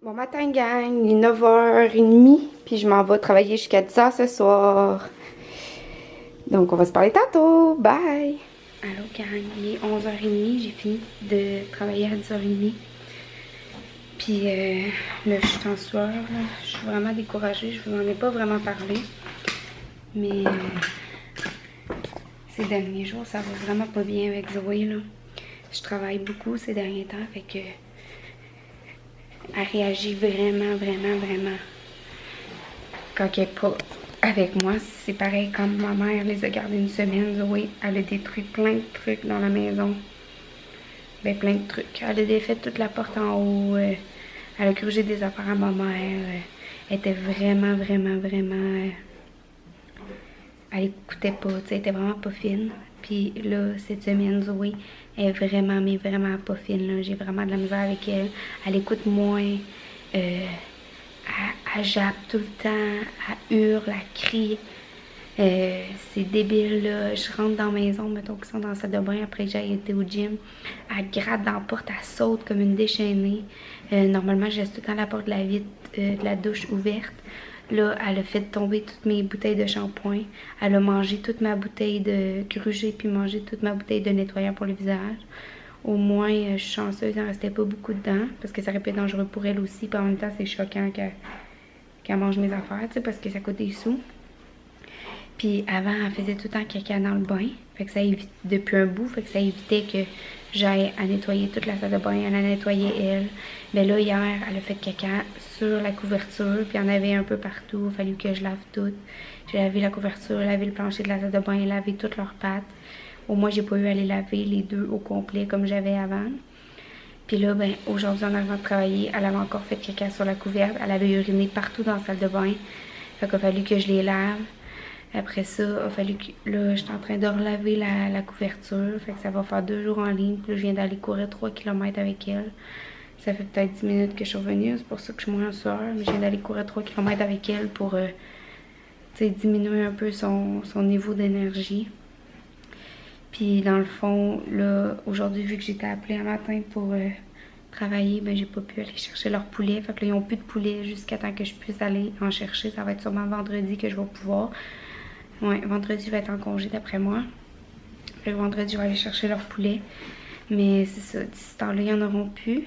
Bon matin, gang, il est 9h30, puis je m'en vais travailler jusqu'à 10h ce soir. Donc, on va se parler tantôt. Bye! Allô, gang, il est 11h30, j'ai fini de travailler à 10h30. Puis là, je suis en sueur, là. Je suis vraiment découragée, je vous en ai pas vraiment parlé. Mais ces derniers jours, ça va vraiment pas bien avec Zoé, là. Je travaille beaucoup ces derniers temps, fait que elle réagit vraiment, vraiment, vraiment quand elle est pas avec moi. C'est pareil, quand ma mère les a gardés une semaine, Zoé, elle a détruit plein de trucs dans la maison. Ben, plein de trucs. Elle a défait toute la porte en haut. Elle a grugé des affaires à ma mère. Elle était vraiment, vraiment, vraiment... elle écoutait pas, tu sais, elle était vraiment pas fine. Puis là, cette semaine, Zoé est vraiment, mais vraiment pas fine, là. J'ai vraiment de la misère avec elle. Elle écoute moins. Elle jappe tout le temps. Elle hurle, elle crie. C'est débile, là. Je rentre dans la maison, mettons qu'ils sont dans la salle de bain après que j'ai été au gym. Elle gratte dans la porte, elle saute comme une déchaînée. Normalement, je laisse tout le temps la porte de la vitre de la douche ouverte. Là, elle a fait tomber toutes mes bouteilles de shampoing. Elle a mangé toute ma bouteille de grugé puis mangé toute ma bouteille de nettoyant pour le visage. Au moins, je suis chanceuse, il n'en restait pas beaucoup dedans parce que ça aurait pu être dangereux pour elle aussi. Puis en même temps, c'est choquant qu'elle mange mes affaires, tu sais, parce que ça coûte des sous. Puis avant, elle faisait tout le temps caca dans le bain. Fait que ça évite, depuis un bout, fait que ça évitait que j'aille à nettoyer toute la salle de bain. Elle a nettoyé elle. Mais là, hier, elle a fait caca sur la couverture. Puis il y en avait un peu partout. Il a fallu que je lave tout. J'ai lavé la couverture, lavé le plancher de la salle de bain, lavé toutes leurs pattes. Au moins, j'ai pas eu à les laver les deux au complet comme j'avais avant. Puis là, ben, aujourd'hui, en arrivant de travailler, elle avait encore fait caca sur la couverte. Elle avait uriné partout dans la salle de bain. Fait qu'il a fallu que je les lave. Après ça, il a fallu que... Là, je suis en train de relaver la couverture. Fait que ça va faire 2 jours en ligne. Puis là, je viens d'aller courir 3 km avec elle. Ça fait peut-être 10 minutes que je suis revenue. C'est pour ça que je suis moins en sueur. Mais je viens d'aller courir 3 km avec elle pour diminuer un peu son niveau d'énergie. Puis dans le fond, là, aujourd'hui, vu que j'étais appelée un matin pour travailler, ben j'ai pas pu aller chercher leur poulet. Fait que là, ils ont plus de poulet jusqu'à temps que je puisse aller en chercher. Ça va être sûrement vendredi que je vais pouvoir. Ouais, vendredi, je vais être en congé d'après moi. Fait que vendredi, je vais aller chercher leur poulet. Mais c'est ça, d'ici ce temps-là, ils n'en auront plus.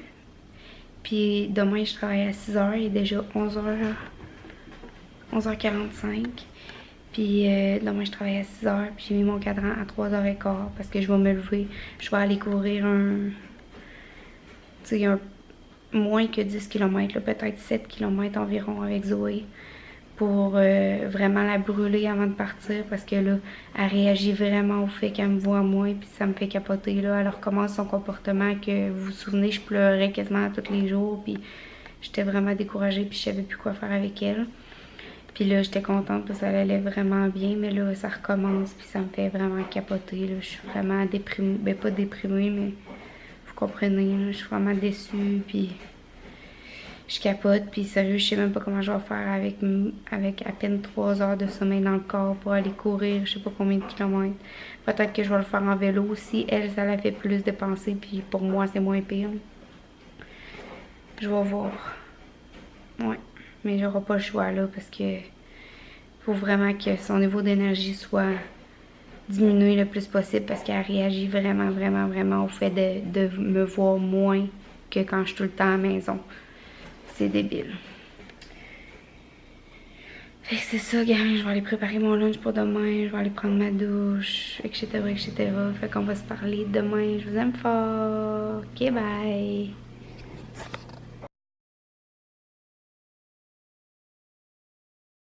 Puis demain, je travaille à 6h. Il est déjà 11h45. Puis demain, je travaille à 6h. Puis j'ai mis mon cadran à 3h15 parce que je vais me lever. Je vais aller courir moins que 10 km, peut-être 7 km environ avec Zoé. Pour vraiment la brûler avant de partir parce que là, elle réagit vraiment au fait qu'elle me voit moins puis ça me fait capoter là. Elle recommence son comportement que vous vous souvenez, je pleurais quasiment tous les jours puis j'étais vraiment découragée puis je savais plus quoi faire avec elle. Puis là, j'étais contente parce qu'elle allait vraiment bien, mais là, ça recommence puis ça me fait vraiment capoter là. Je suis vraiment déprimée, ben pas déprimée, mais vous comprenez, là, je suis vraiment déçue puis... je capote, puis sérieux, je sais même pas comment je vais faire avec à peine 3 heures de sommeil dans le corps pour aller courir, je sais pas combien de kilomètres. Peut-être que je vais le faire en vélo aussi. Elle, ça la fait plus dépenser, puis pour moi, c'est moins pire. Je vais voir. Ouais, mais j'aurai pas le choix là, parce que faut vraiment que son niveau d'énergie soit diminué le plus possible, parce qu'elle réagit vraiment, vraiment, vraiment au fait de me voir moins que quand je suis tout le temps à la maison. C'est débile. Fait que c'est ça, gang. Je vais aller préparer mon lunch pour demain. Je vais aller prendre ma douche, etc., etc. Fait qu'on va se parler demain. Je vous aime fort. Ok, bye.